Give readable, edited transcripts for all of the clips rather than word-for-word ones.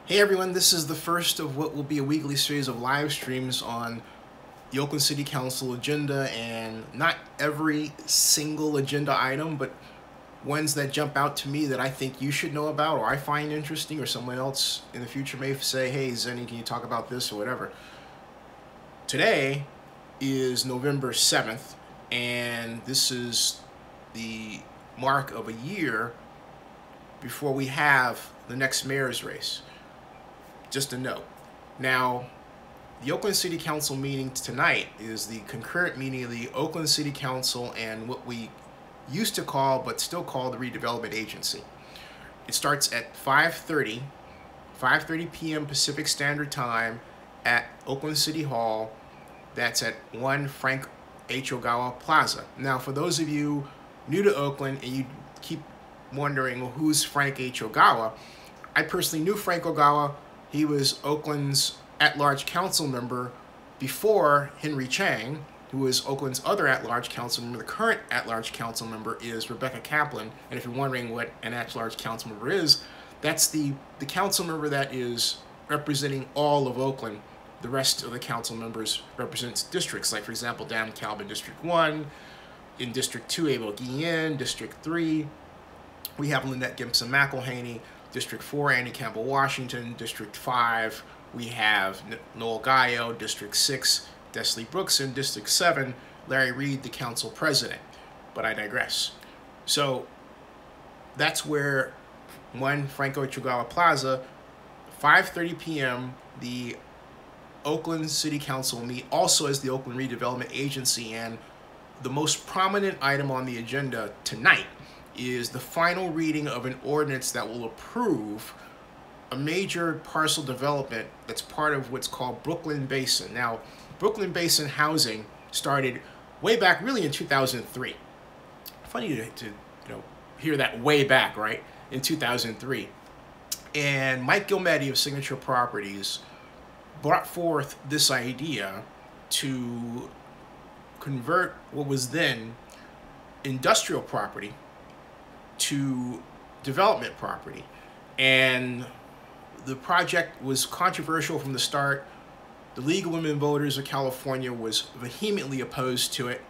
Hey everyone, this is the first of what will be a weekly series of live streams on the Oakland City Council agenda, and not every single agenda item, but ones that jump out to me that I think you should know about or I find interesting, or someone else in the future may say, hey Zenny, can you talk about this or whatever. Today is November 7th, and this is the mark of a year before we have the next mayor's race. Just a note. Now, the Oakland City Council meeting tonight is the concurrent meeting of the Oakland City Council and what we used to call, but still call, the Redevelopment Agency. It starts at 5:30 p.m. Pacific Standard Time at Oakland City Hall. That's at 1 Frank H. Ogawa Plaza. Now, for those of you new to Oakland and you keep wondering, well, who's Frank H. Ogawa? I personally knew Frank Ogawa. He was Oakland's at-large council member before Henry Chang, who was Oakland's other at-large council member. The current at-large council member is Rebecca Kaplan. And if you're wondering what an at-large council member is, that's the council member that is representing all of Oakland. The rest of the council members represents districts, like, for example, down in Calvin District 1, in District 2, Abel Guillen, District 3, we have Lynette Gibson McElhaney, District 4, Andy Campbell Washington, District 5, we have Noel Gallo, District 6, Desley Brooks, and District 7, Larry Reed, the council president. But I digress. So that's where 1 Franco Chugawa Plaza, 5:30 p.m., the Oakland City Council meet, also as the Oakland Redevelopment Agency, and the most prominent item on the agenda tonight is the final reading of an ordinance that will approve a major parcel development that's part of what's called Brooklyn Basin. Now, Brooklyn Basin housing started way back, really, in 2003. Funny to hear that way back, right? In 2003. And Mike Gilmetti of Signature Properties brought forth this idea to convert what was then industrial property to development property. And the project was controversial from the start. The League of Women Voters of California was vehemently opposed to it.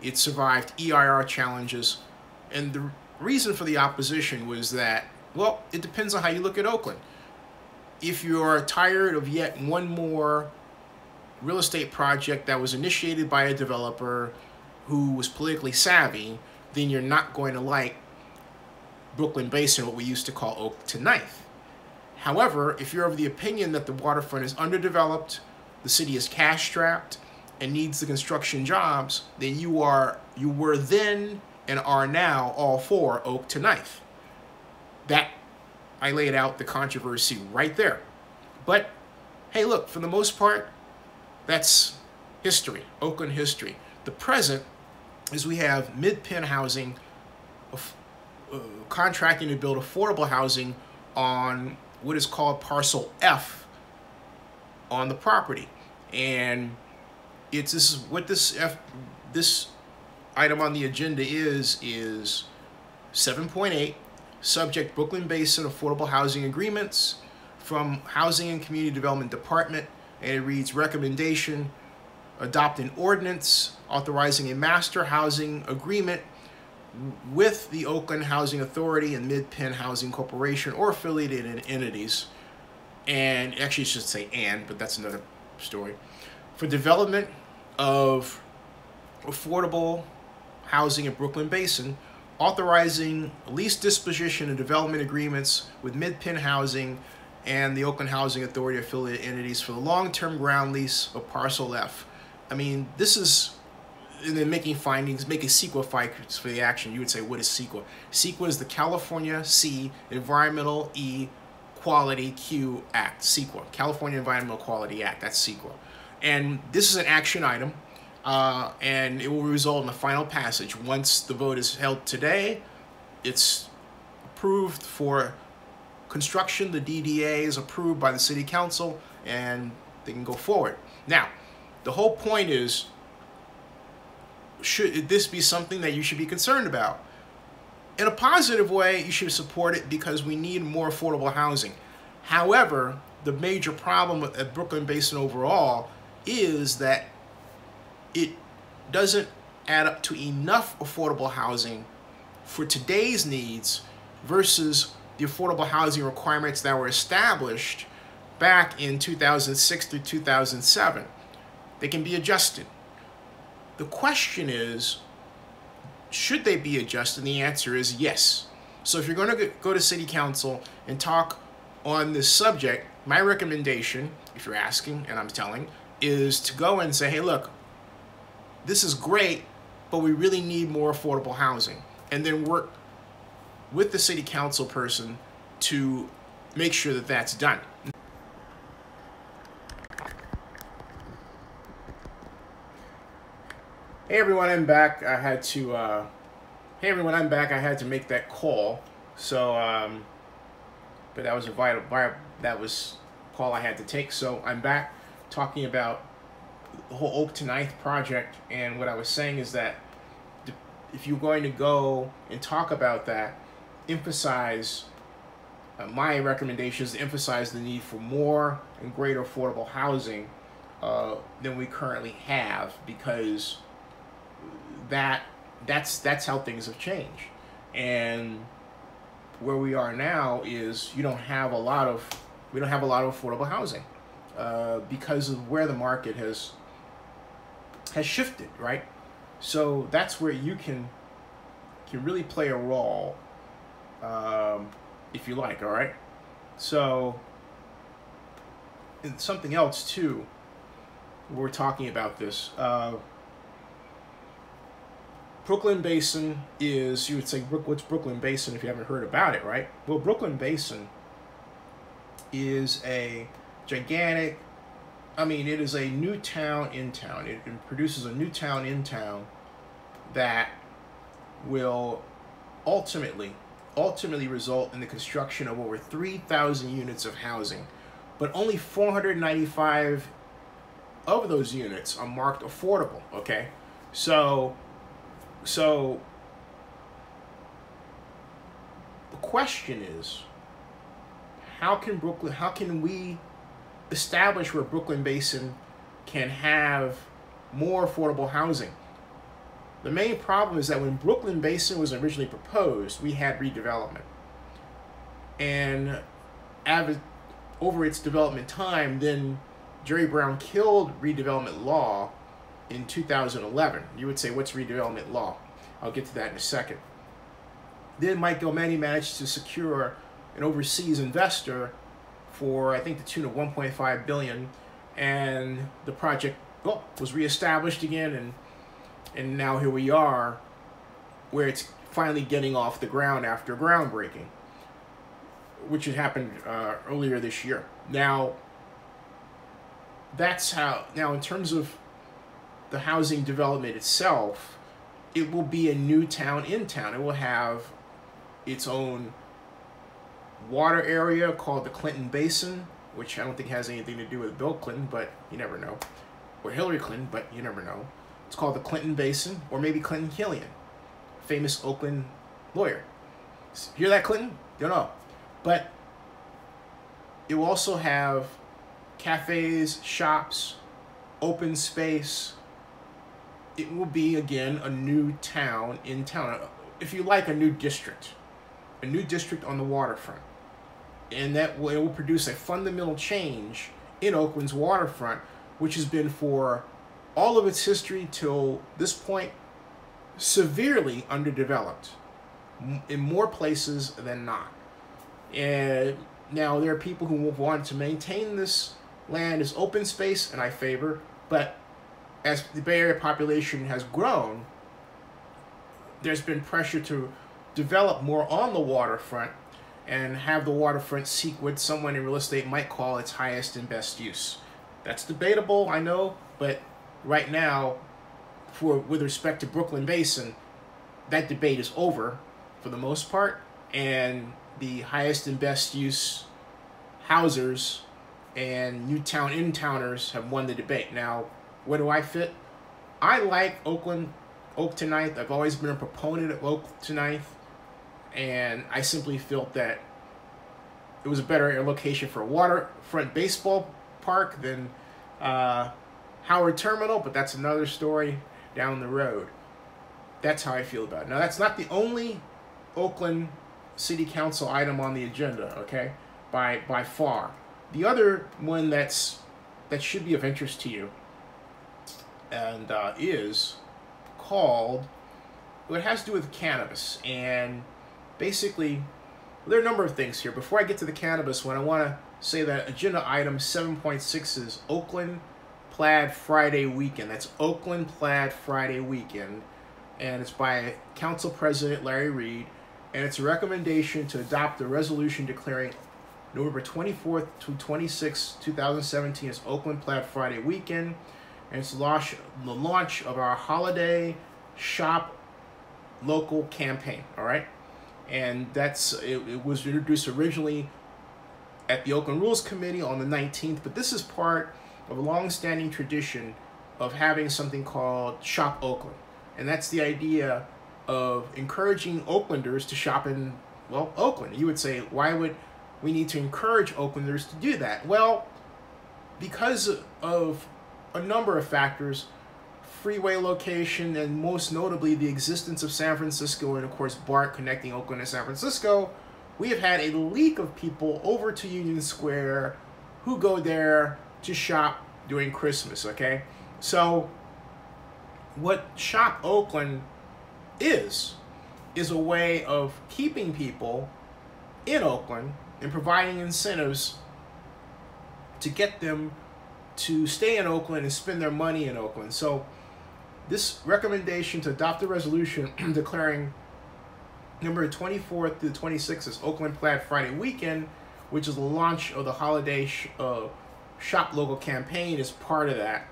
It survived EIR challenges. And the reason for the opposition was that, well, it depends on how you look at Oakland. If you're tired of yet one more real estate project that was initiated by a developer who was politically savvy, then you're not going to like Brooklyn Basin, what we used to call Oak to Ninth. However, if you're of the opinion that the waterfront is underdeveloped, the city is cash-strapped, and needs the construction jobs, then you were then and are now all for Oak to Ninth. That, I laid out the controversy right there. But hey, look, for the most part, that's history, Oakland history. The present is we have mid-pen housing, contracting to build affordable housing on what is called Parcel F on the property. And this item on the agenda is 7.8, subject Brooklyn Basin affordable housing agreements from Housing and Community Development Department, and it reads, recommendation, adopt an ordinance authorizing a master housing agreement with the Oakland Housing Authority and Mid-Penn Housing Corporation or affiliated entities, and actually it should say and, but that's another story, for development of affordable housing in Brooklyn Basin, authorizing lease disposition and development agreements with Mid-Penn Housing and the Oakland Housing Authority affiliate entities for the long-term ground lease of Parcel F. I mean, this is, and then making findings, make a CEQA for the action. You would say, what is CEQA? CEQA is the California C Environmental E Quality Q Act. CEQA, California Environmental Quality Act. That's CEQA. And this is an action item, and it will result in a final passage. Once the vote is held today, it's approved for construction. The DDA is approved by the City Council, and they can go forward. Now, the whole point is, should this be something that you should be concerned about? In a positive way, you should support it because we need more affordable housing. However, the major problem at Brooklyn Basin overall is that it doesn't add up to enough affordable housing for today's needs versus the affordable housing requirements that were established back in 2006 through 2007. They can be adjusted. The question is, should they be adjusted? And the answer is yes. So if you're going to go to City Council and talk on this subject, my recommendation, if you're asking and I'm telling, is to go and say, hey, look, this is great, but we really need more affordable housing. And then work with the City Council person to make sure that that's done. Hey everyone, I'm back. I had to make that call. So, but that was a call I had to take. So I'm back talking about the whole Oak to Ninth project. And what I was saying is that if you're going to go and talk about that, emphasize, my recommendation is to emphasize the need for more and greater affordable housing than we currently have, because that's how things have changed. And where we are now is we don't have a lot of affordable housing because of where the market has shifted, right? So that's where you can really play a role, if you like. All right. So, and something else too. We're talking about this. Brooklyn Basin is, you would say, what's Brooklyn Basin if you haven't heard about it, right? Well, Brooklyn Basin is a gigantic, it is a new town in town. It produces a new town in town that will ultimately result in the construction of over 3,000 units of housing. But only 495 of those units are marked affordable, okay? So the question is, how can we establish where Brooklyn Basin can have more affordable housing? The main problem is that when Brooklyn Basin was originally proposed, we had redevelopment. And over its development time, then Jerry Brown killed redevelopment law in 2011. You would say, what's redevelopment law? I'll get to that in a second. Then Mike Gilmany managed to secure an overseas investor for, I think, the tune of $1.5 billion, and the project was reestablished again, and now here we are, where it's finally getting off the ground after groundbreaking, which had happened earlier this year. Now, that's how. Now, in terms of the housing development itself, it will be a new town in town. It will have its own water area called the Clinton Basin, which I don't think has anything to do with Bill Clinton, but you never know. Or Hillary Clinton, but you never know. It's called the Clinton Basin, or maybe Clinton Killian, famous Oakland lawyer. Hear that, Clinton? Don't know. But it will also have cafes, shops, open space. It will be, again, a new town in town. If you like, a new district on the waterfront. And it will produce a fundamental change in Oakland's waterfront, which has been, for all of its history till this point, severely underdeveloped in more places than not. And now there are people who want to maintain this land as open space, and I favor, but as the Bay Area population has grown, there's been pressure to develop more on the waterfront and have the waterfront seek what someone in real estate might call its highest and best use. That's debatable, I know, but right now, with respect to Brooklyn Basin, that debate is over for the most part, and the highest and best use housers and new town in-towners have won the debate. Now, where do I fit? I like Oak to Ninth. I've always been a proponent of Oak to Ninth, and I simply felt that it was a better location for a waterfront baseball park than Howard Terminal, but that's another story down the road. That's how I feel about it. Now, that's not the only Oakland City Council item on the agenda, okay, by far. The other one that should be of interest to you and is called, well, it has to do with cannabis. And basically, there are a number of things here. Before I get to the cannabis one, I want to say that agenda item 7.6 is Oakland Plaid Friday Weekend. That's Oakland Plaid Friday Weekend. And it's by Council President Larry Reed. And it's a recommendation to adopt a resolution declaring November 24th to 26th, 2017 as Oakland Plaid Friday Weekend. And it's the launch of our holiday shop local campaign, all right? And it was introduced originally at the Oakland Rules Committee on the 19th, but this is part of a long-standing tradition of having something called Shop Oakland. And that's the idea of encouraging Oaklanders to shop in, well, Oakland. You would say, why would we need to encourage Oaklanders to do that? Well, because of a number of factors, freeway location, and most notably the existence of San Francisco and, of course, BART connecting Oakland and San Francisco, we have had a leak of people over to Union Square who go there to shop during Christmas, okay? So what Shop Oakland is a way of keeping people in Oakland and providing incentives to get them to stay in Oakland and spend their money in Oakland. So this recommendation to adopt a resolution declaring November 24th to the 26th as Oakland Plaid Friday Weekend, which is the launch of the holiday shop local campaign, is part of that.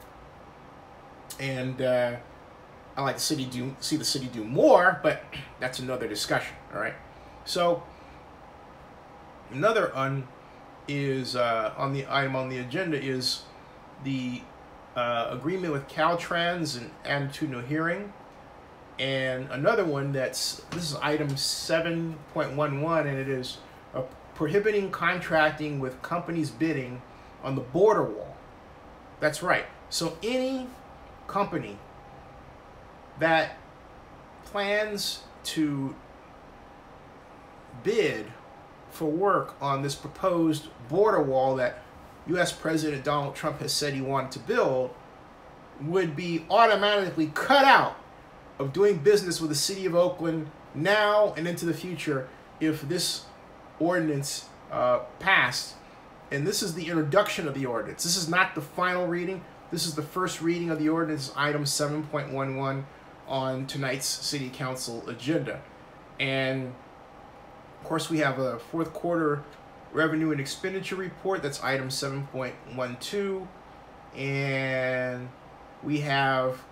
And I like see the city do more, but that's another discussion. All right. So another is on the item on the agenda is the agreement with Caltrans and attitudinal hearing, and another one this is item 7.11, and it is prohibiting contracting with companies bidding on the border wall. That's right. So any company that plans to bid for work on this proposed border wall that U.S. President Donald Trump has said he wanted to build would be automatically cut out of doing business with the city of Oakland now and into the future if this ordinance passed. And this is the introduction of the ordinance. This is not the final reading. This is the first reading of the ordinance, item 7.11 on tonight's City Council agenda. And of course, we have a fourth quarter revenue and expenditure report. That's item 7.12. And we have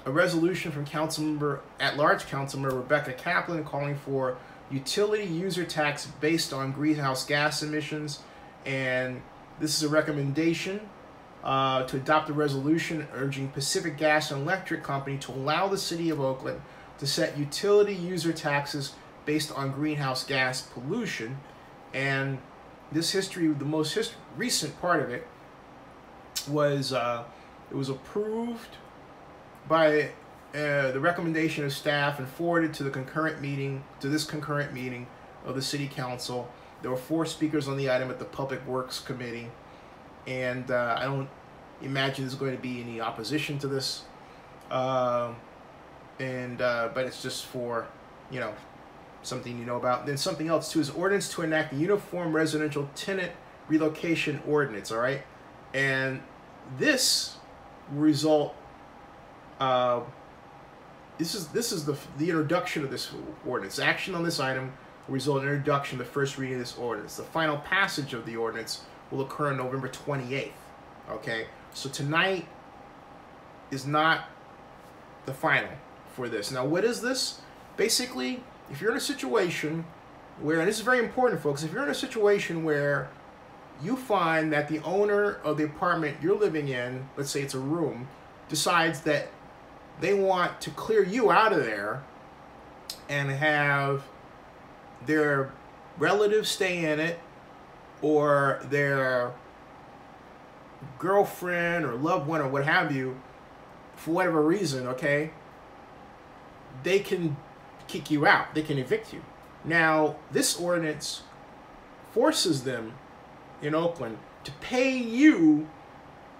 a resolution from at-large Councilmember Rebecca Kaplan calling for utility user tax based on greenhouse gas emissions. And this is a recommendation to adopt a resolution urging Pacific Gas and Electric Company to allow the city of Oakland to set utility user taxes based on greenhouse gas pollution. And this the most recent part of it was it was approved by the recommendation of staff and forwarded to this concurrent meeting of the City Council. There were 4 speakers on the item at the Public Works Committee, and I don't imagine there's going to be any opposition to this. But it's just for, something you know about. Then something else too is ordinance to enact the Uniform Residential Tenant Relocation Ordinance. All right, and this result. This is the introduction of this ordinance. Action on this item will result in introduction of the first reading of this ordinance. The final passage of the ordinance will occur on November 28th. Okay, so tonight is not the final for this. Now, what is this? Basically, if you're in a situation where, and this is very important, folks, if you're in a situation where you find that the owner of the apartment you're living in, let's say it's a room, decides that they want to clear you out of there and have their relatives stay in it or their girlfriend or loved one or what have you, for whatever reason, okay, they can kick you out. They can evict you. Now, this ordinance forces them in Oakland to pay you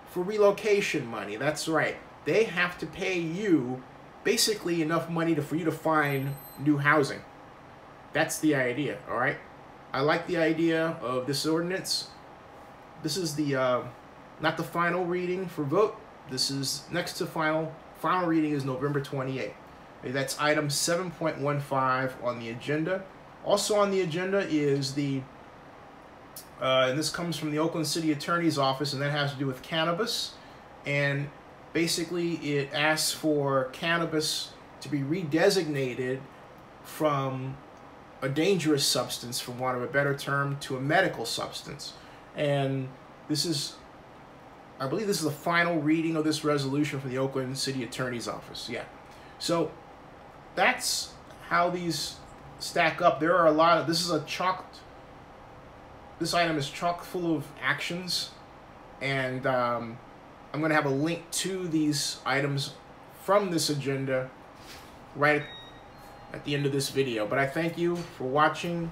for relocation money. That's right. They have to pay you basically enough money for you to find new housing. That's the idea, all right? I like the idea of this ordinance. This is the not the final reading for vote. This is next to final. Final reading is November 28th. That's item 7.15 on the agenda. Also on the agenda is the, and this comes from the Oakland City Attorney's Office, and that has to do with cannabis. And basically it asks for cannabis to be redesignated from a dangerous substance, for want of a better term, to a medical substance. And this is, I believe this is the final reading of this resolution from the Oakland City Attorney's Office. Yeah. So that's how these stack up. There are a lot of, this item is chock full of actions, and I'm going to have a link to these items from this agenda right at the end of this video. But I thank you for watching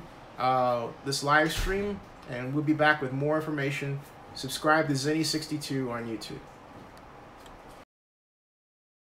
this live stream, and we'll be back with more information. Subscribe to Zenny62 on YouTube.